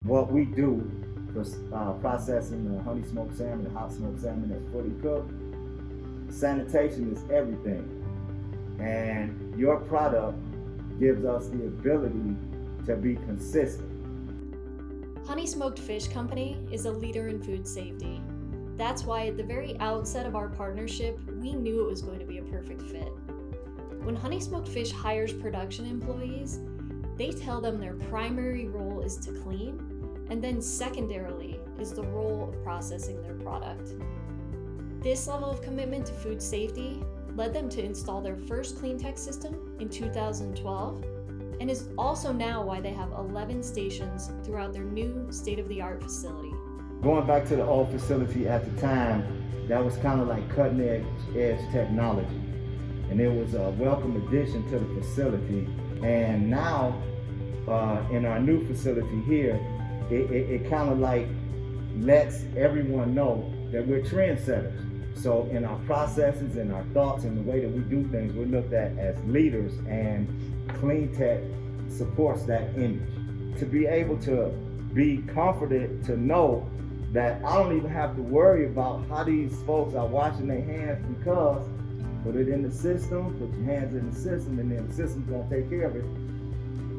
What we do for processing the honey smoked salmon, the hot smoked salmon that's fully cooked, sanitation is everything. And your product gives us the ability to be consistent. Honey Smoked Fish Company is a leader in food safety. That's why at the very outset of our partnership, we knew it was going to be a perfect fit. When Honey Smoked Fish hires production employees, they tell them their primary role is to clean, and then secondarily is the role of processing their product. This level of commitment to food safety led them to install their first CleanTech system in 2012, and is also now why they have 11 stations throughout their new state-of-the-art facility. Going back to the old facility at the time, that was kind of like cutting edge technology. And it was a welcome addition to the facility. And now, in our new facility here, it kind of like lets everyone know that we're trendsetters. So in our processes and our thoughts and the way that we do things, we're looked at as leaders, and CleanTech supports that image. To be able to be confident to know that I don't even have to worry about how these folks are washing their hands, because put it in the system, put your hands in the system, and then the system's gonna take care of it.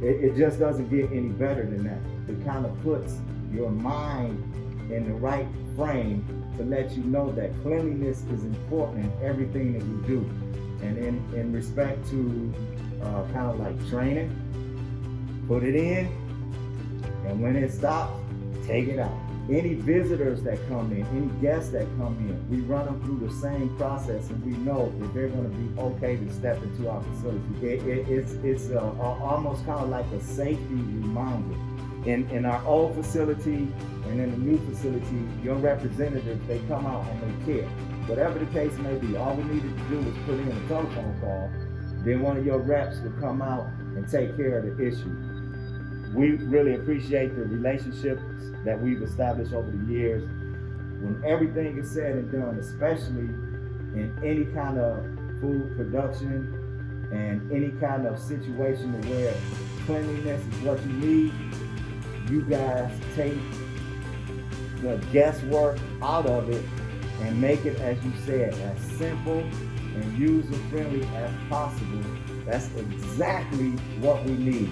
It just doesn't get any better than that. It kind of puts your mind in the right frame to let you know that cleanliness is important in everything that we do. And in respect to kind of like training, put it in, and when it stops, take it out. Any visitors that come in, any guests that come in, we run them through the same process, and we know that they're going to be okay to step into our facility. It's almost kind of like a safety reminder. In our old facility and in the new facility, your representatives, they come out and they care. Whatever the case may be, all we needed to do was put in a telephone call, then one of your reps would come out and take care of the issue. We really appreciate the relationships that we've established over the years. When everything is said and done, especially in any kind of food production and any kind of situation where cleanliness is what you need, you guys take the guesswork out of it and make it, as you said, as simple and user-friendly as possible. That's exactly what we need.